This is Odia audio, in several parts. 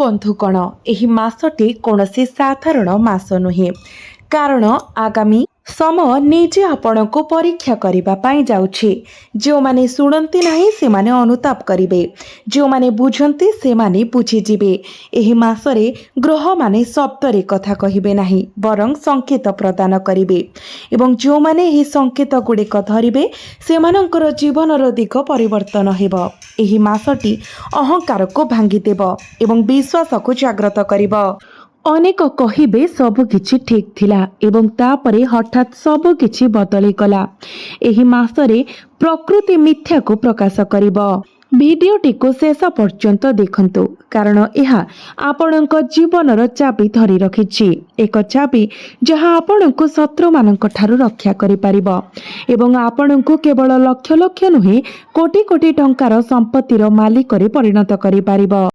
बंधुगण एही मासटी कौनसी साधारण मास नुहे कारण आगामी समय निजे आपण को परीक्षा करबा पाई जाउछि। जो माने सुनंती नाही से माने अनुताप करिवे, जो माने बुझंती से माने बुझी जिवे। एही मासरे ग्रह माने शब्दरे कथा कहिबे नाही बरं संकेत प्रदान करिवे एवं जो माने एही संकेत गुड़िक धरिवे सेमानंकर जीवनर दिग परिवर्तन हेब। एही मासटी अहंकार को भांगी देव एवं विश्वास को जागृत करिव। अनेक कहिबे सब किछि ठीक थिला एवं तापरे हठात सब किछि बदली गला। एही मासरे प्रकृति मिथ्या को प्रकाश करिव। भिडियोटी को शेष पर्यंत देखंतु कारण यह आपणक जीवनर चाबी धरी रखिछि। एक चाबी जहाँ आपणक शत्रु मानक ठारू रक्षा करि परिबो एवं आपणक केवल लक्ष लक्ष नुहे कोटी कोटी टंकार संपत्तिर मालिक रे परिणत करि परिबो।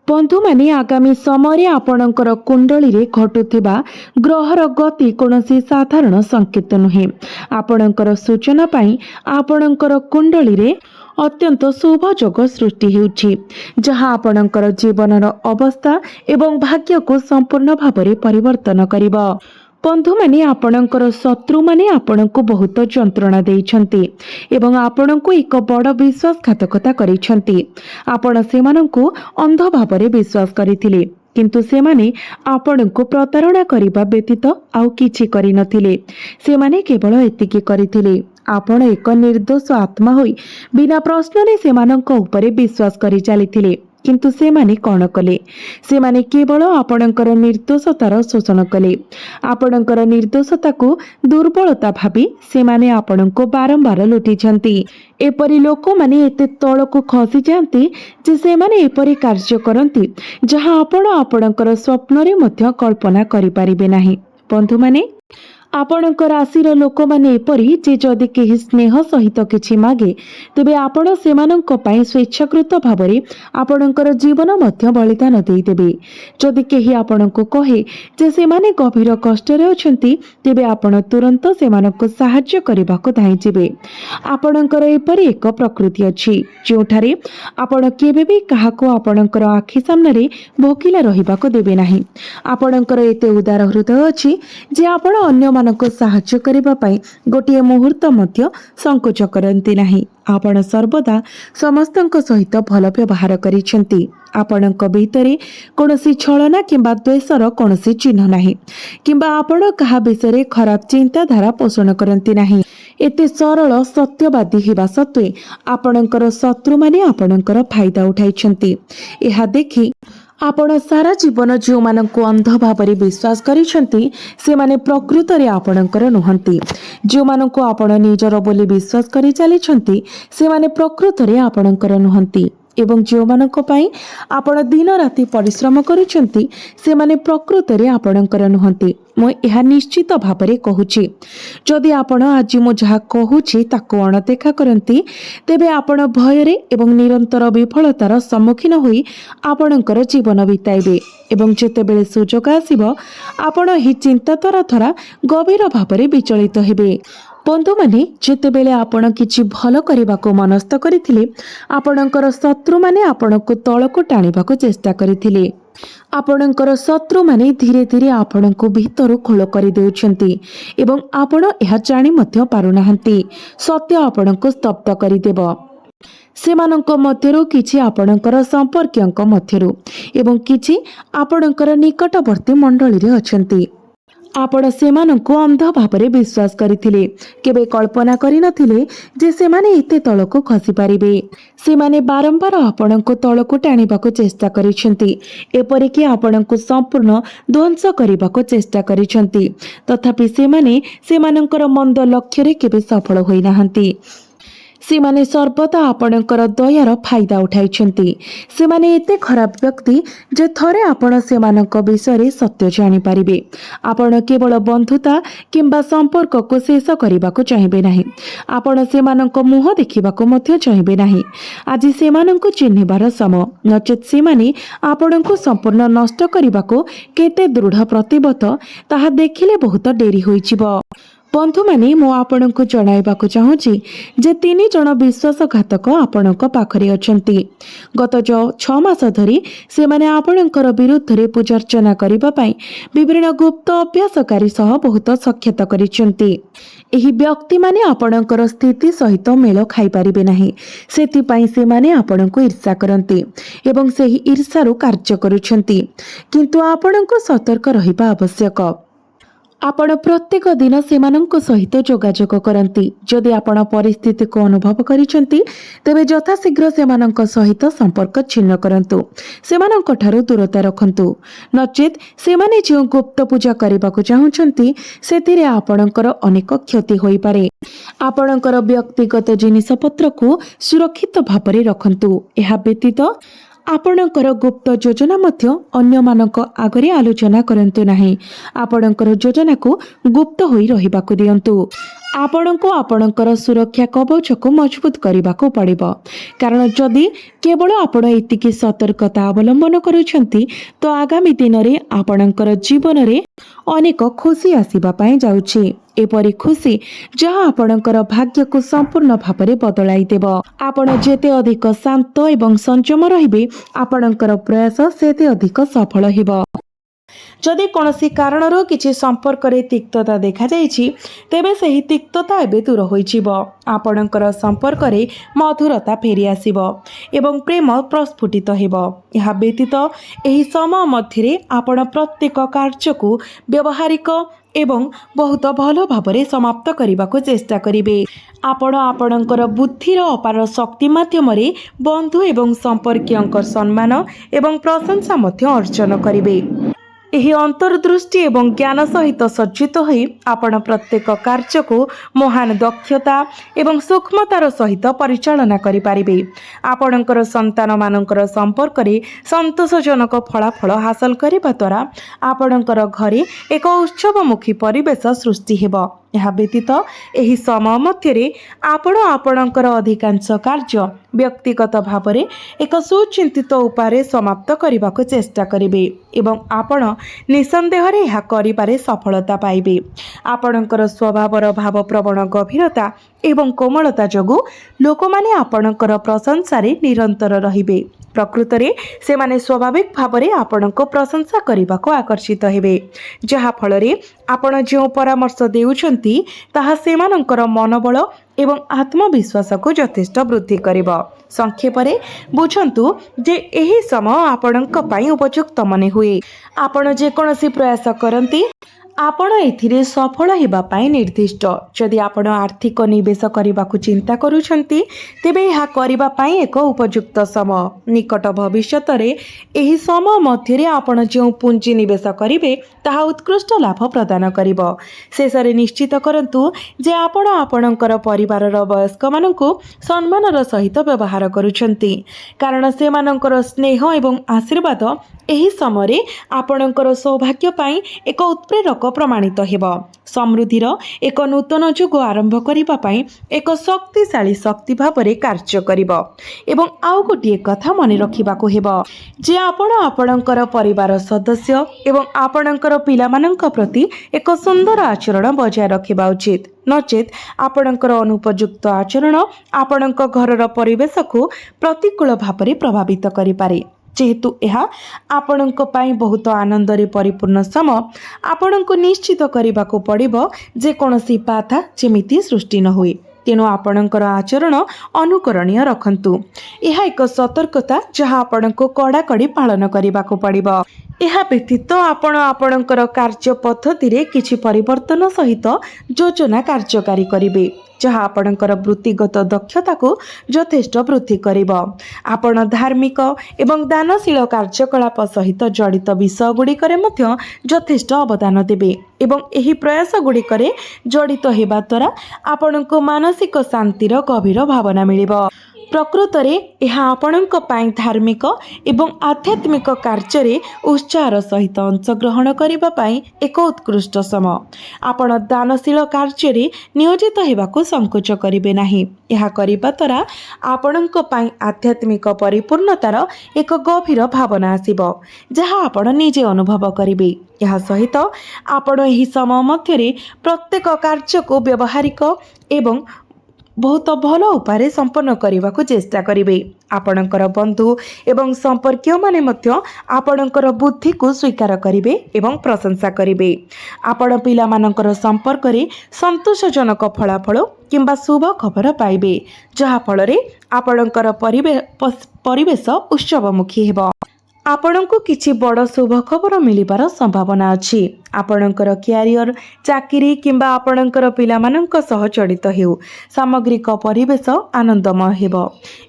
बंधु माने आगामी समय आपणकर कुंडली रे घटुथिबा ग्रहर गति कोनोसी साधारण संकेत नुहे। आपणकर सूचना पाई आपणकर कुंडली रे अत्यंत शुभ जोग सृष्टि हेउछि जहाँ आपणकर जीवनर अवस्था एवं भाग्य को संपूर्ण भाବରେ परिवर्तन करिबो। बंधु माने आपणकर शत्रु माने आपणको बहुत जंत्रणा देइछन्ति एवं आपणको एक बड़ विश्वासघातकता करिछन्ति। आपण सेमानंकु अंध भाବରେ विश्वास करिथिले किंतु सेमाने आपणको प्रतारणा करिबा व्यतीत आउ किछि करि नथिले। सेमाने केवल एतिकी करिथिले आपण एक निर्दोष आत्मा होई बिना प्रश्नरे सेमानंक उपरे विश्वास करि चलिथिले किंतु सेमाने कौन कले सेमाने केवल आपणकर निर्दोषतार शोषण कले। आपणकर निर्दोषता को दुर्बलता भाबी सेमाने आपणको बारंबार लुटिछन्ति। एपरि लोक माने एते तळको खसी जांती जे सेमाने एपरि कार्य करंती जहाँ आपण आपणकर स्वप्नरे मध्य कल्पना करि परिबे नाही। बंधु माने आपणक राशिर लोक माने एपरि जे जदि केही स्नेह सहित किछि मागे तेबे आपण सेमानंक पई स्वेच्छाकृत भाबरे आपणकर जीवन मध्य बलिदान देई देबे। जदि केही आपणको कहे जे सेमाने गभीर कष्टरे अछंती तेबे आपण तुरंत सेमानक सहाय्य करबाको धाई जिबे। आपणकर एपरि एक प्रकृति अछि जोठारे आपण केबे भी काहाको आपणकर आखि सामने भोकिला रहिबाको देबे नाही। आपणकर एते उदार हृदय अछि जे आपण अन्य मानक साहाय्य करिबा पई गोटिए मुहूर्त मध्य संकोच करंती नाही। आपण सर्वदा समस्तंक सहित भल व्यवहार करिसेंती। आपणक भितरे कोनोसी छलना किंबा द्वेषर कोनोसी चिन्ह नाही किंबा आपण कहा विषय खराब चिंताधारा पोषण करंती नाही। एते सरल सत्यवादी हेबा सत्वे आपणकर शत्रु माने आपणकर फायदा उठाइछंती। एहा देखि आपण सारा जीवन जो मानक अंध भाବରେ विश्वास करिसेंती से माने प्रकृत रे आपणकर नुहंती। जो मानक आपण निजर बोली विश्वास करि चलिछंती से माने प्रकृत रे आपणकर नुहंती एवं जो मानक पई आपण दिन राति परिश्रम करिसेंती से माने प्रकृत रे आपणकर नुहंती। मु एहा निश्चित भाବରେ कहूची जदि आपण आज मु जहा कहूची ताको अणदेखा करंती तेबे आपण भयरे एवं निरंतर विफलतार सम्मुखीन होई आपणकर जीवन बिताइबे एवं जेतेबेले सुजोग आसीबो आपण ही चिंतातरा थरा गभीर भाବରେ विचलित हेबे। बंधु माने जेतेबेले आपण किछि भल करबाको मनस्थ करिथिले आपणकर शत्रु माने आपणको तळको टाणिबाको चेष्टा करिथिले। आपणकर शत्रु माने धीरे धीरे आपणको भीतर खोल करि देउछन्ती एवं आपण एहा जानि मध्य पारुनाहंती। सत्य आपणको स्तब्ध करि देब। सेमानंक मध्यरु किछि आपणकर संपर्कयंक मध्यरु एवं किछि आपणकर निकटवर्ती मंडली रे अछंती। आपण सेमानंको अंध भाବରେ विश्वास करिथिले केबे कल्पना करि नथिले जे सेमाने एते तळको खसी पारिबे। सेमाने बारंबार आपणको तळको टाणिबाको चेष्टा करिसेंती एपरि कि आपणको संपूर्ण ध्वंस करिबाको चेष्टा करिसेंती तथापि सेमाने सेमानंकर मंद लक्ष्य रे केबे सफल होई नाहंती। सेमाने सर्वदा आपणकर दयार फायदा उठाइछन्ति। सेमाने एते खराब व्यक्ति जे थरे आपण सेमानक विषय सत्य जानि पारिबे। आपण केवल बंधुता किंबा संपर्क को शेष करबाको चाहिबे नाही। आपण सेमानक मुह देखिबाको मध्य चाहिबे नाही। आज सेमानक चिन्हिबार समय नचेत सेमाने आपणको संपूर्ण नष्ट करबाको केते दृढ़ प्रतिबद्ध ताहा देखिले बहुत डेरी होइजिबो। बंधु माने मु आपणको जणाइबाकु चाहूची जे 3 जण विश्वासघातक आपणक पाखरे अछंती। गत 6 मास धरी से माने आपणकर विरुद्ध रे पूजार्चना करिबा पई विभिन्न गुप्त अभ्यासकारी सह बहुत सख्यता करिसंती। एही व्यक्ति माने आपणकर स्थिति सहित मेल खाई परिबे नाही, सेति पई से माने आपणको ईर्ष्या करंती एवं सेही ईर्ष्यारु कार्य करूछंती। किंतु आपणको सतर्क रहिबा आवश्यक। आपण प्रत्येक दिन सेमानंक सहित जोगाजोग करंती। जदि आपण परिस्थिति को अनुभव करिसंती तेबे यथाशीघ्र सेमानंक सहित संपर्क छिन्न करंतु, सेमानंक ठारू दूरता रखंतु। नचेत सेमाने जो गुप्त पूजा करबाकू चाहुचंती सेतिरे आपणकर अनेक क्षति होई पारे। आपणकर व्यक्तिगत जिनिसपत्र को सुरक्षित भाବରେ रखंतु। एहा व्यतीत आपणकर गुप्त योजना मध्य अन्य मानक आगरे आलोचना करंतु नाही। आपणकर योजना को गुप्त होई रहिबाकू दियंतु। आपणको आपणकर सुरक्षा कवच को मजबूत करबाकू पड़िबो, कारण जदि केवल आपण एतिकी सतर्कता अवलंबन करूछंती तो आगामी दिन रे आपणकर जीवन रे अनेक खुशी आसीबा पई जाउछि। एपरी खुशी जहाँ आपणकर भाग्य को संपूर्ण भाବରେ बदलाई देबो। आपण जेते अधिक शांत एवं संयम रहिबे आपणकर प्रयास सेते अधिक सफल हेबो। जदि कौनसी कारणरो किछि संपर्क रे तिक्तता देखा जाइछि तेबे सही तिक्तता एबे दूर होइछिबो। आपणकर संपर्क रे मधुरता फेरी आसीबो एवं प्रेम प्रस्फुटित हेबो। ଏହା ବ୍ୟତୀତ ଏହି ସମୟ ମଧ୍ୟରେ ଆପଣ ପ୍ରତ୍ୟେକ କାର୍ଯ୍ୟକୁ ବ୍ୟବହାରିକ ଏବଂ ବହୁତ ଭଲ ଭାବରେ ସମାପ୍ତ କରିବାକୁ ଚେଷ୍ଟା କରିବେ। ଆପଣ ଆପଣଙ୍କର ବୁଦ୍ଧିର ଅପାର ଶକ୍ତି ମାଧ୍ୟମରେ ବନ୍ଧୁ ଏବଂ ସମ୍ପର୍କୀୟଙ୍କ ସମ୍ମାନ ଏବଂ ପ୍ରଶଂସା ମଧ୍ୟ ଅର୍ଜନ କରିବେ। ଏହି ଅନ୍ତର୍ଦୃଷ୍ଟି ଏବଂ ଜ୍ଞାନ ସହିତ ସଜ୍ଜିତ ହୋଇ ଆପଣ ପ୍ରତ୍ୟେକ କାର୍ଯ୍ୟକୁ ମହାନ ଦକ୍ଷତା ଏବଂ ସୂକ୍ଷ୍ମତାର ସହିତ ପରିଚାଳନା କରିପାରିବେ। ଆପଣଙ୍କର ସନ୍ତାନମାନଙ୍କର ସମ୍ପର୍କରେ ସନ୍ତୋଷଜନକ ଫଳାଫଳ ହାସଲ କରିବା ଦ୍ୱାରା ଆପଣଙ୍କର ଘରେ ଏକ ଉତ୍ସବମୁଖୀ ପରିବେଶ ସୃଷ୍ଟି ହେବ। ଏହା ବ୍ୟତୀତ ଏହି ସମୟ ମଧ୍ୟରେ ଆପଣ ଆପଣଙ୍କର ଅଧିକାଂଶ କାର୍ଯ୍ୟ ବ୍ୟକ୍ତିଗତ ଭାବରେ ଏକ ସୁଚିନ୍ତିତ ଉପାୟରେ ସମାପ୍ତ କରିବାକୁ ଚେଷ୍ଟା କରିବେ ଏବଂ ଆପଣ ନିଃସନ୍ଦେହରେ ଏହା କରିବାରେ ସଫଳତା ପାଇବେ। ଆପଣଙ୍କର ସ୍ୱଭାବର ଭାବପ୍ରବଣ ଗଭୀରତା ଏବଂ କୋମଳତା ଯୋଗୁଁ ଲୋକମାନେ ଆପଣଙ୍କର ପ୍ରଶଂସାରେ ନିରନ୍ତର ରହିବେ। ପ୍ରକୃତରେ ସେମାନେ ସ୍ୱାଭାବିକ ଭାବରେ ଆପଣଙ୍କ ପ୍ରଶଂସା କରିବାକୁ ଆକର୍ଷିତ ହେବେ, ଯାହାଫଳରେ ଆପଣ ଯେଉଁ ପରାମର୍ଶ ଦେଉଛନ୍ତି ତାହା ସେମାନଙ୍କର ମନୋବଳ ଏବଂ ଆତ୍ମବିଶ୍ୱାସକୁ ଯଥେଷ୍ଟ ବୃଦ୍ଧି କରିବ। ସଂକ୍ଷେପରେ ବୁଝନ୍ତୁ ଯେ ଏହି ସମୟ ଆପଣଙ୍କ ପାଇଁ ଉପଯୁକ୍ତ ମନେ ହୁଏ। ଆପଣ ଯେକୌଣସି ପ୍ରୟାସ କରନ୍ତି ଆପଣ ଏଥିରେ ସଫଳ ହେବା ପାଇଁ ନିର୍ଦ୍ଦିଷ୍ଟ। ଯଦି ଆପଣ ଆର୍ଥିକ ନିବେଶ କରିବାକୁ ଚିନ୍ତା କରୁଛନ୍ତି ତେବେ ଏହା କରିବା ପାଇଁ ଏକ ଉପଯୁକ୍ତ ସମୟ। ନିକଟ ଭବିଷ୍ୟତରେ ଏହି ସମୟ ମଧ୍ୟରେ ଆପଣ ଯେଉଁ ପୁଞ୍ଜି ନିବେଶ କରିବେ ତାହା ଉତ୍କୃଷ୍ଟ ଲାଭ ପ୍ରଦାନ କରିବ। ଶେଷରେ ନିଶ୍ଚିତ କରନ୍ତୁ ଯେ ଆପଣ ଆପଣଙ୍କର ପରିବାରର ବୟସ୍କମାନଙ୍କୁ ସମ୍ମାନର ସହିତ ବ୍ୟବହାର କରୁଛନ୍ତି, କାରଣ ସେମାନଙ୍କର ସ୍ନେହ ଏବଂ ଆଶୀର୍ବାଦ ଏହି ସମୟରେ ଆପଣଙ୍କର ସୌଭାଗ୍ୟ ପାଇଁ ଏକ ଉତ୍ପ୍ରେରକ ପ୍ରମାଣିତ ହେବ। ସମୃଦ୍ଧିର ଏକ ନୂତନ ଯୁଗ ଆରମ୍ଭ କରିବା ପାଇଁ ଏକ ଶକ୍ତିଶାଳୀ ଶକ୍ତି ଭାବରେ କାର୍ଯ୍ୟ କରିବ। ଏବଂ ଆଉ ଗୋଟିଏ କଥା ମନେ ରଖିବାକୁ ହେବ ଯେ ଆପଣ ଆପଣଙ୍କର ପରିବାର ସଦସ୍ୟ ଏବଂ ଆପଣଙ୍କର ପିଲାମାନଙ୍କ ପ୍ରତି ଏକ ସୁନ୍ଦର ଆଚରଣ ବଜାୟ ରଖିବା ଉଚିତ। ନଚେତ୍ ଆପଣଙ୍କର ଅନୁପଯୁକ୍ତ ଆଚରଣ ଆପଣଙ୍କ ଘରର ପରିବେଶକୁ ପ୍ରତିକୂଳ ଭାବରେ ପ୍ରଭାବିତ କରିପାରେ। ଯେହେତୁ ଏହା ଆପଣଙ୍କ ପାଇଁ ବହୁତ ଆନନ୍ଦରେ ପରିପୂର୍ଣ୍ଣ ସମୟ, ଆପଣଙ୍କୁ ନିଶ୍ଚିତ କରିବାକୁ ପଡ଼ିବ ଯେ କୌଣସି ବାଧା ଯେମିତି ସୃଷ୍ଟି ନ ହୁଏ। ତେଣୁ ଆପଣଙ୍କର ଆଚରଣ ଅନୁକରଣୀୟ ରଖନ୍ତୁ। ଏହା ଏକ ସତର୍କତା ଯାହା ଆପଣଙ୍କୁ କଡ଼ାକଡ଼ି ପାଳନ କରିବାକୁ ପଡ଼ିବ। ଏହା ବ୍ୟତୀତ ଆପଣ ଆପଣଙ୍କର କାର୍ଯ୍ୟ ପଦ୍ଧତିରେ କିଛି ପରିବର୍ତ୍ତନ ସହିତ ଯୋଜନା କାର୍ଯ୍ୟକାରୀ କରିବେ, ଯାହା ଆପଣଙ୍କର ବୃତ୍ତିଗତ ଦକ୍ଷତାକୁ ଯଥେଷ୍ଟ ବୃଦ୍ଧି କରିବ। ଆପଣ ଧାର୍ମିକ ଏବଂ ଦାନଶୀଳ କାର୍ଯ୍ୟକଳାପ ସହିତ ଜଡ଼ିତ ବିଷୟଗୁଡ଼ିକରେ ମଧ୍ୟ ଯଥେଷ୍ଟ ଅବଦାନ ଦେବେ ଏବଂ ଏହି ପ୍ରୟାସଗୁଡ଼ିକରେ ଜଡ଼ିତ ହେବା ଦ୍ୱାରା ଆପଣଙ୍କୁ ମାନସିକ ଶାନ୍ତିର ଗଭୀର ଭାବନା ମିଳିବ। ପ୍ରକୃତରେ ଏହା ଆପଣଙ୍କ ପାଇଁ ଧାର୍ମିକ ଏବଂ ଆଧ୍ୟାତ୍ମିକ କାର୍ଯ୍ୟରେ ଉତ୍ସାହର ସହିତ ଅଂଶଗ୍ରହଣ କରିବା ପାଇଁ ଏକ ଉତ୍କୃଷ୍ଟ ସମୟ। ଆପଣ ଦାନଶୀଳ କାର୍ଯ୍ୟରେ ନିୟୋଜିତ ହେବାକୁ ସଂକୋଚ କରିବେ ନାହିଁ। ଏହା କରିବା ଦ୍ୱାରା ଆପଣଙ୍କ ପାଇଁ ଆଧ୍ୟାତ୍ମିକ ପରିପୂର୍ଣ୍ଣତାର ଏକ ଗଭୀର ଭାବନା ଆସିବ, ଯାହା ଆପଣ ନିଜେ ଅନୁଭବ କରିବେ। ଏହା ସହିତ ଆପଣ ଏହି ସମୟ ମଧ୍ୟରେ ପ୍ରତ୍ୟେକ କାର୍ଯ୍ୟକୁ ବ୍ୟବହାରିକ ଏବଂ ବହୁତ ଭଲ ଉପାୟରେ ସମ୍ପନ୍ନ କରିବାକୁ ଚେଷ୍ଟା କରିବେ। ଆପଣଙ୍କର ବନ୍ଧୁ ଏବଂ ସମ୍ପର୍କୀୟମାନେ ମଧ୍ୟ ଆପଣଙ୍କର ବୁଦ୍ଧିକୁ ସ୍ୱୀକାର କରିବେ ଏବଂ ପ୍ରଶଂସା କରିବେ। ଆପଣ ପିଲାମାନଙ୍କର ସମ୍ପର୍କରେ ସନ୍ତୋଷଜନକ ଫଳାଫଳ କିମ୍ବା ଶୁଭ ଖବର ପାଇବେ, ଯାହାଫଳରେ ଆପଣଙ୍କର ପରିବେଶ ଉତ୍ସବମୁଖୀ ହେବ। ଆପଣଙ୍କୁ କିଛି ବଡ଼ ଶୁଭ ଖବର ମିଳିବାର ସମ୍ଭାବନା ଅଛି। ଆପଣଙ୍କର କ୍ୟାରିୟର, ଚାକିରି କିମ୍ବା ଆପଣଙ୍କର ପିଲାମାନଙ୍କ ସହ ଜଡ଼ିତ ହେଉ, ସାମଗ୍ରିକ ପରିବେଶ ଆନନ୍ଦମୟ ହେବ।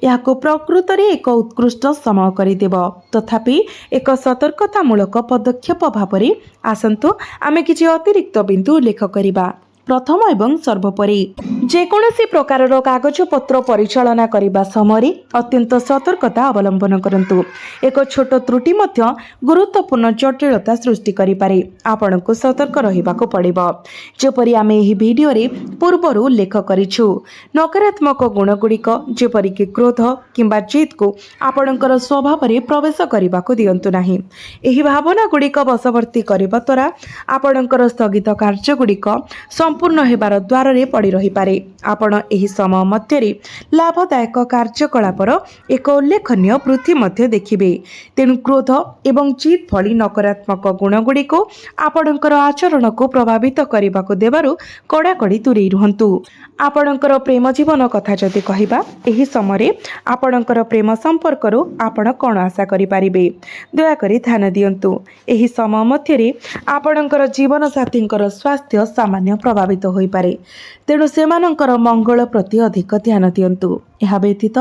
ଏହାକୁ ପ୍ରକୃତରେ ଏକ ଉତ୍କୃଷ୍ଟ ସମୟ କରିଦେବ। ତଥାପି ଏକ ସତର୍କତାମୂଳକ ପଦକ୍ଷେପ ଭାବରେ ଆସନ୍ତୁ ଆମେ କିଛି ଅତିରିକ୍ତ ବିନ୍ଦୁ ଉଲ୍ଲେଖ କରିବା। ପ୍ରଥମ ଏବଂ ସର୍ବୋପରି, ଯେକୌଣସି ପ୍ରକାରର କାଗଜପତ୍ର ପରିଚାଳନା କରିବା ସମୟରେ ଅତ୍ୟନ୍ତ ସତର୍କତା ଅବଲମ୍ବନ କରନ୍ତୁ। ଏକ ଛୋଟ ତ୍ରୁଟି ମଧ୍ୟ ଗୁରୁତ୍ୱପୂର୍ଣ୍ଣ ଜଟିଳତା ସୃଷ୍ଟି କରିପାରେ। ଆପଣଙ୍କୁ ସତର୍କ ରହିବାକୁ ପଡ଼ିବ। ଯେପରି ଆମେ ଏହି ଭିଡ଼ିଓରେ ପୂର୍ବରୁ ଉଲ୍ଲେଖ କରିଛୁ, ନକାରାତ୍ମକ ଗୁଣଗୁଡ଼ିକ ଯେପରିକି କ୍ରୋଧ କିମ୍ବା ଜିଦକୁ ଆପଣଙ୍କର ସ୍ୱଭାବରେ ପ୍ରବେଶ କରିବାକୁ ଦିଅନ୍ତୁ ନାହିଁ। ଏହି ଭାବନାଗୁଡ଼ିକ ବଶବର୍ତ୍ତୀ କରିବା ଦ୍ୱାରା ଆପଣଙ୍କର ସ୍ଥଗିତ କାର୍ଯ୍ୟଗୁଡ଼ିକ ସମ୍ପୂର୍ଣ୍ଣ ହେବାର ଦ୍ୱାରରେ ପଡ଼ି ରହିପାରେ। ଆପଣ ଏହି ସମୟ ମଧ୍ୟରେ ଲାଭଦାୟକ କାର୍ଯ୍ୟକଳାପର ଏକ ଉଲ୍ଲେଖନୀୟ ବୃଦ୍ଧି ମଧ୍ୟ ଦେଖିବେ। ତେଣୁ କ୍ରୋଧ ଏବଂ ଜିଦ୍ ଭଳି ନକାରାତ୍ମକ ଗୁଣଗୁଡ଼ିକୁ ଆପଣଙ୍କର ଆଚରଣକୁ ପ୍ରଭାବିତ କରିବାକୁ ଦେବାରୁ କଡ଼ାକଡ଼ି ଦୂରେଇ ରୁହନ୍ତୁ। ଆପଣଙ୍କର ପ୍ରେମ ଜୀବନ କଥା ଯଦି କହିବା, ଏହି ସମୟରେ ଆପଣଙ୍କର ପ୍ରେମ ସମ୍ପର୍କରୁ ଆପଣ କ'ଣ ଆଶା କରିପାରିବେ? ଦୟାକରି ଧ୍ୟାନ ଦିଅନ୍ତୁ। ଏହି ସମୟ ମଧ୍ୟରେ ଆପଣଙ୍କର ଜୀବନସାଥୀଙ୍କର ସ୍ୱାସ୍ଥ୍ୟ ସାମାନ୍ୟ ପ୍ରଭାବିତ ହୋଇପାରେ, ତେଣୁ ସେମାନଙ୍କର ମଙ୍ଗଳ ପ୍ରତି ଅଧିକ ଧ୍ୟାନ ଦିଅନ୍ତୁ। ଏହା ବ୍ୟତୀତ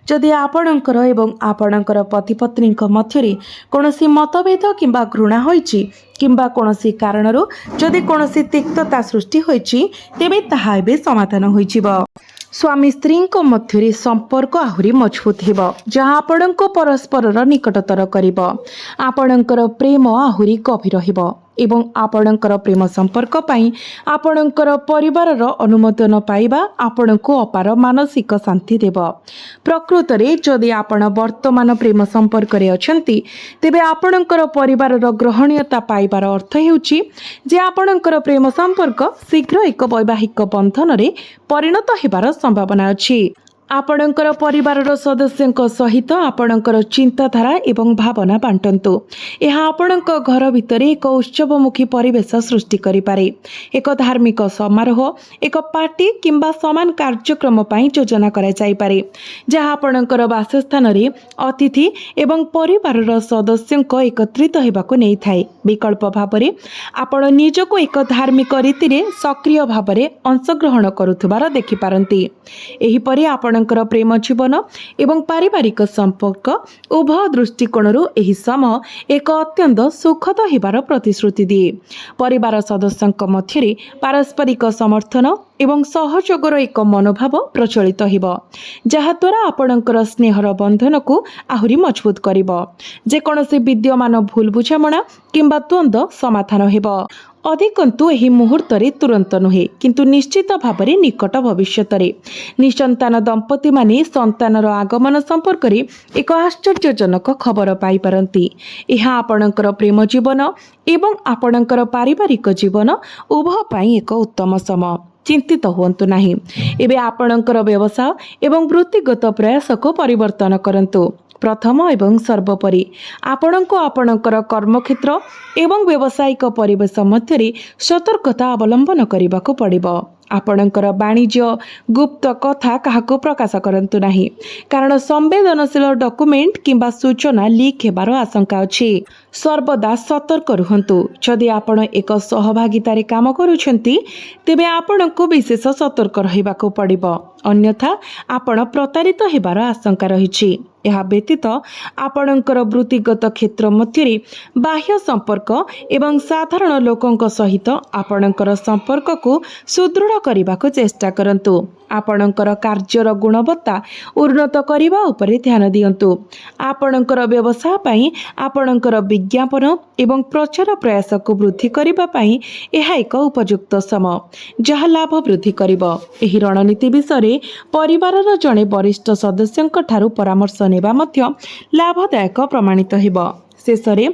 ଯଦି ଆପଣଙ୍କର ଏବଂ ଆପଣଙ୍କର ପତିପତ୍ନୀଙ୍କ ମଧ୍ୟରେ କୌଣସି ମତଭେଦ କିମ୍ବା ଘୃଣା ହୋଇଛି କିମ୍ବା କୌଣସି କାରଣରୁ ଯଦି କୌଣସି ତିକ୍ତତା ସୃଷ୍ଟି ହୋଇଛି, ତେବେ ତାହା ଏବେ ସମାଧାନ ହୋଇଯିବ। ସ୍ୱାମୀ ସ୍ତ୍ରୀଙ୍କ ମଧ୍ୟରେ ସମ୍ପର୍କ ଆହୁରି ମଜବୁତ ହେବ, ଯାହା ଆପଣଙ୍କୁ ପରସ୍ପରର ନିକଟତର କରିବ। ଆପଣଙ୍କର ପ୍ରେମ ଆହୁରି ଗଭୀର ହେବ ଏବଂ ଆପଣଙ୍କର ପ୍ରେମ ସମ୍ପର୍କ ପାଇଁ ଆପଣଙ୍କର ପରିବାରର ଅନୁମୋଦନ ପାଇବା ଆପଣଙ୍କୁ ଅପାର ମାନସିକ ଶାନ୍ତି ଦେବ। ପ୍ରକୃତରେ ଯଦି ଆପଣ ବର୍ତ୍ତମାନ ପ୍ରେମ ସମ୍ପର୍କରେ ଅଛନ୍ତି, ତେବେ ଆପଣଙ୍କର ପରିବାରର ଗ୍ରହଣୀୟତା ପାଇବାର ଅର୍ଥ ହେଉଛି ଯେ ଆପଣଙ୍କର ପ୍ରେମ ସମ୍ପର୍କ ଶୀଘ୍ର ଏକ ବୈବାହିକ ବନ୍ଧନରେ ପରିଣତ ହେବାର ସମ୍ଭାବନା ଅଛି। ଆପଣଙ୍କର ପରିବାରର ସଦସ୍ୟଙ୍କ ସହିତ ଆପଣଙ୍କର ଚିନ୍ତାଧାରା ଏବଂ ଭାବନା ବାଣ୍ଟନ୍ତୁ। ଏହା ଆପଣଙ୍କ ଘର ଭିତରେ ଏକ ଉତ୍ସବମୁଖୀ ପରିବେଶ ସୃଷ୍ଟି କରିପାରେ। ଏକ ଧାର୍ମିକ ସମାରୋହ, ଏକ ପାର୍ଟି କିମ୍ବା ସମାନ କାର୍ଯ୍ୟକ୍ରମ ପାଇଁ ଯୋଜନା କରାଯାଇପାରେ, ଯାହା ଆପଣଙ୍କର ବାସସ୍ଥାନରେ ଅତିଥି ଏବଂ ପରିବାରର ସଦସ୍ୟଙ୍କ ଏକତ୍ରିତ ହେବାକୁ ନେଇଥାଏ। ବିକଳ୍ପ ଭାବରେ ଆପଣ ନିଜକୁ ଏକ ଧାର୍ମିକ ରୀତିରେ ସକ୍ରିୟ ଭାବରେ ଅଂଶଗ୍ରହଣ କରୁଥିବାର ଦେଖିପାରନ୍ତି। ଏହିପରି ଆପଣଙ୍କର ପ୍ରେମ ଜୀବନ ଏବଂ ପାରିବାରିକ ସମ୍ପର୍କ ଉଭୟ ଦୃଷ୍ଟିକୋଣରୁ ଏହି ସମୟ ଏକ ଅତ୍ୟନ୍ତ ସୁଖଦ ହେବାର ପ୍ରତିଶ୍ରୁତି ଦିଏ। ପରିବାର ସଦସ୍ୟଙ୍କ ମଧ୍ୟରେ ପାରସ୍ପରିକ ସମର୍ଥନ ଏବଂ ସହଯୋଗର ଏକ ମନୋଭାବ ପ୍ରଚଳିତ ହେବ, ଯାହାଦ୍ୱାରା ଆପଣଙ୍କର ସ୍ନେହର ବନ୍ଧନକୁ ଆହୁରି ମଜବୁତ କରିବ। ଯେକୌଣସି ବିଦ୍ୟମାନ ଭୁଲ ବୁଝାମଣା କିମ୍ବା ଦ୍ୱନ୍ଦ୍ୱ ସମାଧାନ ହେବ। ଅଧିକନ୍ତୁ ଏହି ମୁହୂର୍ତ୍ତରେ ତୁରନ୍ତ ନୁହେଁ, କିନ୍ତୁ ନିଶ୍ଚିତ ଭାବରେ ନିକଟ ଭବିଷ୍ୟତରେ ନିଃସନ୍ତାନ ଦମ୍ପତିମାନେ ସନ୍ତାନର ଆଗମନ ସମ୍ପର୍କରେ ଏକ ଆଶ୍ଚର୍ଯ୍ୟଜନକ ଖବର ପାଇପାରନ୍ତି। ଏହା ଆପଣଙ୍କର ପ୍ରେମ ଜୀବନ ଏବଂ ଆପଣଙ୍କର ପାରିବାରିକ ଜୀବନ ଉଭୟ ପାଇଁ ଏକ ଉତ୍ତମ ସମୟ। ଚିନ୍ତିତ ହୁଅନ୍ତୁ ନାହିଁ। ଏବେ ଆପଣଙ୍କର ବ୍ୟବସାୟ ଏବଂ ବୃତ୍ତିଗତ ପ୍ରୟାସକୁ ପରିବର୍ତ୍ତନ କରନ୍ତୁ। ପ୍ରଥମ ଏବଂ ସର୍ବୋପରି ଆପଣଙ୍କୁ ଆପଣଙ୍କର କର୍ମକ୍ଷେତ୍ର ଏବଂ ବ୍ୟବସାୟିକ ପରିବେଶ ମଧ୍ୟରେ ସତର୍କତା ଅବଲମ୍ବନ କରିବାକୁ ପଡ଼ିବ। ଆପଣଙ୍କର ବାଣିଜ୍ୟ ଗୁପ୍ତ କଥା କାହାକୁ ପ୍ରକାଶ କରନ୍ତୁ ନାହିଁ, କାରଣ ସମ୍ବେଦନଶୀଳ ଡକ୍ୟୁମେଣ୍ଟ କିମ୍ବା ସୂଚନା ଲିକ୍ ହେବାର ଆଶଙ୍କା ଅଛି। ସର୍ବଦା ସତର୍କ ରୁହନ୍ତୁ। ଯଦି ଆପଣ ଏକ ସହଭାଗିତାରେ କାମ କରୁଛନ୍ତି, ତେବେ ଆପଣଙ୍କୁ ବିଶେଷ ସତର୍କ ରହିବାକୁ ପଡ଼ିବ, ଅନ୍ୟଥା ଆପଣ ପ୍ରତାରିତ ହେବାର ଆଶଙ୍କା ରହିଛି। ଏହା ବ୍ୟତୀତ ଆପଣଙ୍କର ବୃତ୍ତିଗତ କ୍ଷେତ୍ର ମଧ୍ୟରେ ବାହ୍ୟ ସମ୍ପର୍କ ଏବଂ ସାଧାରଣ ଲୋକଙ୍କ ସହିତ ଆପଣଙ୍କର ସମ୍ପର୍କକୁ ସୁଦୃଢ଼ ସୁଦୃଢ଼ କରିବାକୁ ଚେଷ୍ଟା କରନ୍ତୁ। ଆପଣଙ୍କର କାର୍ଯ୍ୟର ଗୁଣବତ୍ତା ଉନ୍ନତ କରିବା ଉପରେ ଧ୍ୟାନ ଦିଅନ୍ତୁ। ଆପଣଙ୍କର ବ୍ୟବସାୟ ପାଇଁ ଆପଣଙ୍କର ବିଜ୍ଞାପନ ଏବଂ ପ୍ରଚାର ପ୍ରୟାସକୁ ବୃଦ୍ଧି କରିବା ପାଇଁ ଏହା ଏକ ଉପଯୁକ୍ତ ସମୟ, ଯାହା ଲାଭ ବୃଦ୍ଧି କରିବ। ଏହି ରଣନୀତି ବିଷୟରେ ପରିବାରର ଜଣେ ବରିଷ୍ଠ ସଦସ୍ୟଙ୍କ ଠାରୁ ପରାମର୍ଶ ନେବା ମଧ୍ୟ ଲାଭଦାୟକ ପ୍ରମାଣିତ ହେବ। ଶେଷରେ,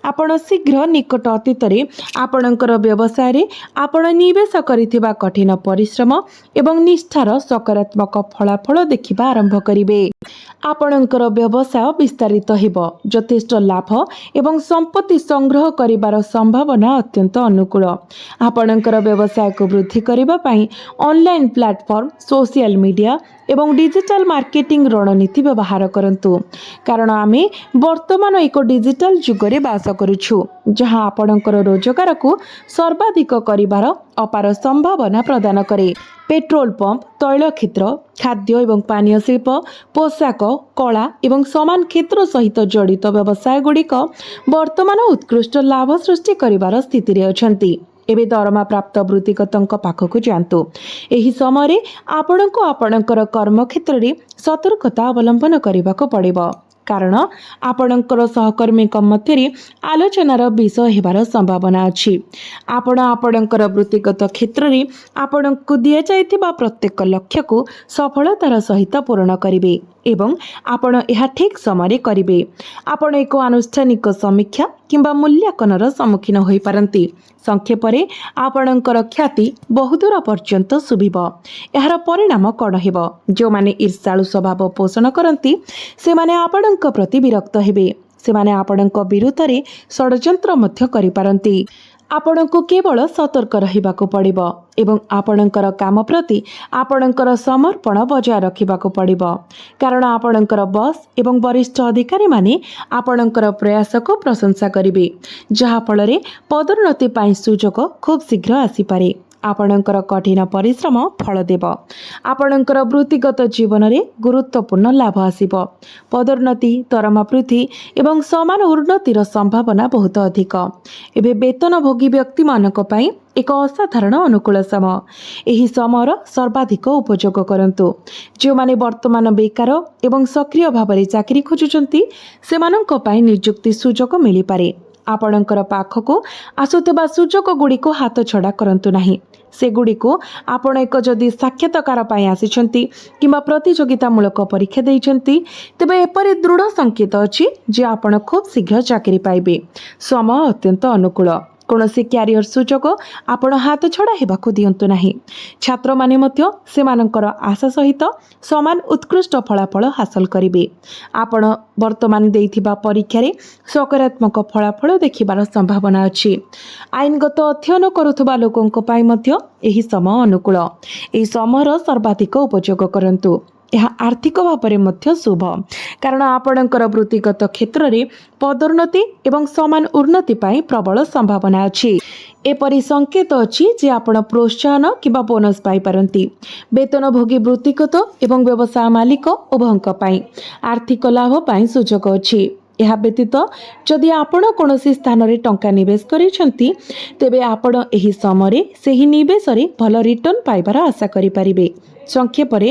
ଆପଣ ଶୀଘ୍ର ନିକଟ ଅତୀତରେ ଆପଣଙ୍କର ବ୍ୟବସାୟରେ ଆପଣ ନିବେଶ କରିଥିବା କଠିନ ପରିଶ୍ରମ ଏବଂ ନିଷ୍ଠାର ସକାରାତ୍ମକ ଫଳାଫଳ ଦେଖିବା ଆରମ୍ଭ କରିବେ। ଆପଣଙ୍କର ବ୍ୟବସାୟ ବିସ୍ତାରିତ ହେବ, ଯଥେଷ୍ଟ ଲାଭ ଏବଂ ସମ୍ପତ୍ତି ସଂଗ୍ରହ କରିବାର ସମ୍ଭାବନା ଅତ୍ୟନ୍ତ ଅନୁକୂଳ। ଆପଣଙ୍କର ବ୍ୟବସାୟକୁ ବୃଦ୍ଧି କରିବା ପାଇଁ ଅନଲାଇନ୍ ପ୍ଲାଟଫର୍ମ, ସୋସିଆଲ ମିଡ଼ିଆ ଏବଂ ଡିଜିଟାଲ ମାର୍କେଟିଂ ରଣନୀତି ବ୍ୟବହାର କରନ୍ତୁ, କାରଣ ଆମେ ବର୍ତ୍ତମାନ ଏକ ଡିଜିଟାଲ ଯୁଗରେ ବାସ କରୁଛୁ, ଯାହା ଆପଣଙ୍କର ରୋଜଗାରକୁ ସର୍ବାଧିକ କରିବାର ଅପାର ସମ୍ଭାବନା ପ୍ରଦାନ କରେ। ପେଟ୍ରୋଲ ପମ୍ପ, ତୈଳ କ୍ଷେତ୍ର, ଖାଦ୍ୟ ଏବଂ ପାନୀୟ ଶିଳ୍ପ, ପୋଷାକ, କଳା ଏବଂ ସମାନ କ୍ଷେତ୍ର ସହିତ ଜଡ଼ିତ ବ୍ୟବସାୟଗୁଡ଼ିକ ବର୍ତ୍ତମାନ ଉତ୍କୃଷ୍ଟ ଲାଭ ସୃଷ୍ଟି କରିବାର ସ୍ଥିତିରେ ଅଛନ୍ତି। ଏବେ ଦରମା ପ୍ରାପ୍ତ ବୃତ୍ତିଗତଙ୍କ ପାଖକୁ ଯାଆନ୍ତୁ। ଏହି ସମୟରେ ଆପଣଙ୍କୁ ଆପଣଙ୍କର କର୍ମକ୍ଷେତ୍ରରେ ସତର୍କତା ଅବଲମ୍ବନ କରିବାକୁ ପଡ଼ିବ, କାରଣ ଆପଣଙ୍କର ସହକର୍ମୀଙ୍କ ମଧ୍ୟରେ ଆଲୋଚନାର ବିଷୟ ହେବାର ସମ୍ଭାବନା ଅଛି। ଆପଣ ଆପଣଙ୍କର ବୃତ୍ତିଗତ କ୍ଷେତ୍ରରେ ଆପଣଙ୍କୁ ଦିଆଯାଇଥିବା ପ୍ରତ୍ୟେକ ଲକ୍ଷ୍ୟକୁ ସଫଳତାର ସହିତ ପୂରଣ କରିବେ ଏବଂ ଆପଣ ଏହା ଠିକ୍ ସମୟରେ କରିବେ। ଆପଣ ଏକ ଆନୁଷ୍ଠାନିକ ସମୀକ୍ଷା କିମ୍ବା ମୂଲ୍ୟାଙ୍କନର ସମ୍ମୁଖୀନ ହୋଇପାରନ୍ତି। ସଂକ୍ଷେପରେ, ଆପଣଙ୍କର ଖ୍ୟାତି ବହୁଦୂର ପର୍ଯ୍ୟନ୍ତ ଶୁଭିବ। ଏହାର ପରିଣାମ କ'ଣ ହେବ? ଯେଉଁମାନେ ଈର୍ଷାଳୁ ସ୍ୱଭାବ ପୋଷଣ କରନ୍ତି, ସେମାନେ ଆପଣଙ୍କ ପ୍ରତି ବିରକ୍ତ ହେବେ। ସେମାନେ ଆପଣଙ୍କ ବିରୁଦ୍ଧରେ ଷଡ଼ଯନ୍ତ୍ର ମଧ୍ୟ କରିପାରନ୍ତି। ଆପଣଙ୍କୁ କେବଳ ସତର୍କ ରହିବାକୁ ପଡ଼ିବ ଏବଂ ଆପଣଙ୍କର କାମ ପ୍ରତି ଆପଣଙ୍କର ସମର୍ପଣ ବଜାୟ ରଖିବାକୁ ପଡ଼ିବ, କାରଣ ଆପଣଙ୍କର ବସ୍ ଏବଂ ବରିଷ୍ଠ ଅଧିକାରୀମାନେ ଆପଣଙ୍କର ପ୍ରୟାସକୁ ପ୍ରଶଂସା କରିବେ, ଯାହାଫଳରେ ପଦୋନ୍ନତି ପାଇଁ ସୁଯୋଗ ଖୁବ୍ ଶୀଘ୍ର ଆସିପାରେ। ଆପଣଙ୍କର କଠିନ ପରିଶ୍ରମ ଫଳ ଦେବ। ଆପଣଙ୍କର ବୃତ୍ତିଗତ ଜୀବନରେ ଗୁରୁତ୍ୱପୂର୍ଣ୍ଣ ଲାଭ ଆସିବ। ପଦୋନ୍ନତି, ଦରମା ବୃଦ୍ଧି ଏବଂ ସମାନ ଉନ୍ନତିର ସମ୍ଭାବନା ବହୁତ ଅଧିକ। ଏବେ ବେତନଭୋଗୀ ବ୍ୟକ୍ତିମାନଙ୍କ ପାଇଁ ଏକ ଅସାଧାରଣ ଅନୁକୂଳ ସମୟ। ଏହି ସମୟର ସର୍ବାଧିକ ଉପଯୋଗ କରନ୍ତୁ। ଯେଉଁମାନେ ବର୍ତ୍ତମାନ ବେକାର ଏବଂ ସକ୍ରିୟ ଭାବରେ ଚାକିରି ଖୋଜୁଛନ୍ତି, ସେମାନଙ୍କ ପାଇଁ ନିଯୁକ୍ତି ସୁଯୋଗ ମିଳିପାରେ। ଆପଣଙ୍କର ପାଖକୁ ଆସୁଥିବା ସୁଯୋଗଗୁଡ଼ିକୁ ହାତଛଡ଼ା କରନ୍ତୁ ନାହିଁ। ସେଗୁଡ଼ିକୁ ଆପଣ ଯଦି ସାକ୍ଷାତକାର ପାଇଁ ଆସିଛନ୍ତି କିମ୍ବା ପ୍ରତିଯୋଗିତାମୂଳକ ପରୀକ୍ଷା ଦେଇଛନ୍ତି, ତେବେ ଏପରି ଦୃଢ଼ ସଂକେତ ଅଛି ଯେ ଆପଣ ଖୁବ୍ ଶୀଘ୍ର ଚାକିରି ପାଇବେ। ସମୟ ଅତ୍ୟନ୍ତ ଅନୁକୂଳ। କୌଣସି କ୍ୟାରିୟର ସୁଯୋଗ ଆପଣ ହାତଛଡ଼ା ହେବାକୁ ଦିଅନ୍ତୁ ନାହିଁ। ଛାତ୍ରମାନେ ମଧ୍ୟ ସେମାନଙ୍କର ଆଶା ସହିତ ସମାନ ଉତ୍କୃଷ୍ଟ ଫଳାଫଳ ହାସଲ କରିବେ। ଆପଣ ବର୍ତ୍ତମାନ ଦେଇଥିବା ପରୀକ୍ଷାରେ ସକାରାତ୍ମକ ଫଳାଫଳ ଦେଖିବାର ସମ୍ଭାବନା ଅଛି। ଆଇନଗତ ଅଧ୍ୟୟନ କରୁଥିବା ଲୋକଙ୍କ ପାଇଁ ମଧ୍ୟ ଏହି ସମୟ ଅନୁକୂଳ। ଏହି ସମୟର ସର୍ବାଧିକ ଉପଯୋଗ କରନ୍ତୁ। ଏହା ଆର୍ଥିକ ଭାବରେ ମଧ୍ୟ ଶୁଭ, କାରଣ ଆପଣଙ୍କର ବୃତ୍ତିଗତ କ୍ଷେତ୍ରରେ ପଦୋନ୍ନତି ଏବଂ ସମାନ ଉନ୍ନତି ପାଇଁ ପ୍ରବଳ ସମ୍ଭାବନା ଅଛି। ଏପରି ସଂକେତ ଅଛି ଯେ ଆପଣ ପ୍ରୋତ୍ସାହନ କିମ୍ବା ବୋନସ୍ ପାଇପାରନ୍ତି। ବେତନଭୋଗୀ ବୃତ୍ତିଗତ ଏବଂ ବ୍ୟବସାୟ ମାଲିକ ଉଭୟଙ୍କ ପାଇଁ ଆର୍ଥିକ ଲାଭ ପାଇଁ ସୁଯୋଗ ଅଛି। ଏହା ବ୍ୟତୀତ, ଯଦି ଆପଣ କୌଣସି ସ୍ଥାନରେ ଟଙ୍କା ନିବେଶ କରିଛନ୍ତି, ତେବେ ଆପଣ ଏହି ସମୟରେ ସେହି ନିବେଶରେ ଭଲ ରିଟର୍ଣ୍ଣ ପାଇବାର ଆଶା କରିପାରିବେ। ସଂକ୍ଷେପରେ,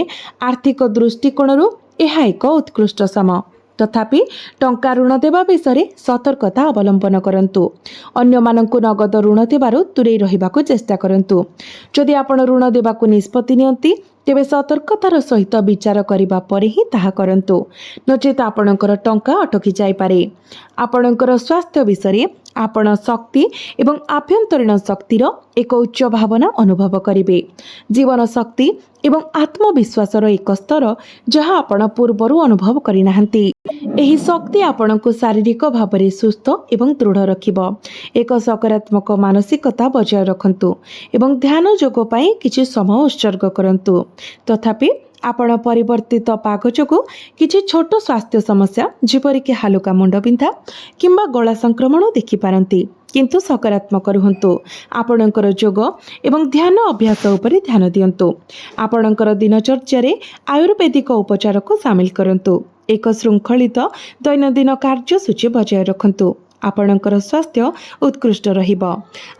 ଆର୍ଥିକ ଦୃଷ୍ଟିକୋଣରୁ ଏହା ଏକ ଉତ୍କୃଷ୍ଟ ସମୟ। ତଥାପି, ଟଙ୍କା ଋଣ ଦେବା ବିଷୟରେ ସତର୍କତା ଅବଲମ୍ବନ କରନ୍ତୁ। ଅନ୍ୟମାନଙ୍କୁ ନଗଦ ଋଣ ଦେବାରୁ ଦୂରେଇ ରହିବାକୁ ଚେଷ୍ଟା କରନ୍ତୁ। ଯଦି ଆପଣ ଋଣ ଦେବାକୁ ନିଷ୍ପତ୍ତି ନିଅନ୍ତି, ତେବେ ସତର୍କତାର ସହିତ ବିଚାର କରିବା ପରେ ହିଁ ତାହା କରନ୍ତୁ, ନଚେତ ଆପଣଙ୍କର ଟଙ୍କା ଅଟକି ଯାଇପାରେ। ଆପଣଙ୍କର ସ୍ୱାସ୍ଥ୍ୟ ବିଷୟରେ ଆପଣ ଶକ୍ତି ଏବଂ ଆଭ୍ୟନ୍ତରୀଣ ଶକ୍ତିର ଏକ ଉଚ୍ଚ ଭାବନା ଅନୁଭବ କରିବେ। ଜୀବନ ଶକ୍ତି ଏବଂ ଆତ୍ମବିଶ୍ୱାସର ଏକ ସ୍ତର ଯାହା ଆପଣ ପୂର୍ବରୁ ଅନୁଭବ କରିନାହାନ୍ତି। ଏହି ଶକ୍ତି ଆପଣଙ୍କୁ ଶାରୀରିକ ଭାବରେ ସୁସ୍ଥ ଏବଂ ଦୃଢ଼ ରଖିବ। ଏକ ସକାରାତ୍ମକ ମାନସିକତା ବଜାୟ ରଖନ୍ତୁ ଏବଂ ଧ୍ୟାନ ଯୋଗ ପାଇଁ କିଛି ସମୟ ଉତ୍ସର୍ଗ କରନ୍ତୁ। ତଥାପି, ଆପଣ ପରିବର୍ତ୍ତିତ ପାଗ ଯୋଗୁଁ କିଛି ଛୋଟ ସ୍ୱାସ୍ଥ୍ୟ ସମସ୍ୟା ଯେପରିକି ହାଲୁକା ମୁଣ୍ଡବିନ୍ଧା କିମ୍ବା ଗଳା ସଂକ୍ରମଣ ଦେଖିପାରନ୍ତି, କିନ୍ତୁ ସକାରାତ୍ମକ ରୁହନ୍ତୁ। ଆପଣଙ୍କର ଯୋଗ ଏବଂ ଧ୍ୟାନ ଅଭ୍ୟାସ ଉପରେ ଧ୍ୟାନ ଦିଅନ୍ତୁ। ଆପଣଙ୍କର ଦିନଚର୍ଯ୍ୟାରେ ଆୟୁର୍ବେଦିକ ଉପଚାରକୁ ସାମିଲ କରନ୍ତୁ। ଏକ ଶୃଙ୍ଖଳିତ ଦୈନନ୍ଦିନ କାର୍ଯ୍ୟସୂଚୀ ବଜାୟ ରଖନ୍ତୁ। ଆପଣଙ୍କର ସ୍ୱାସ୍ଥ୍ୟ ଉତ୍କୃଷ୍ଟ ରହିବ।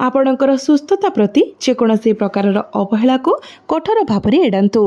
ଆପଣଙ୍କର ସୁସ୍ଥତା ପ୍ରତି ଯେକୌଣସି ପ୍ରକାରର ଅବହେଳାକୁ କଠୋର ଭାବରେ ଏଡ଼ାନ୍ତୁ।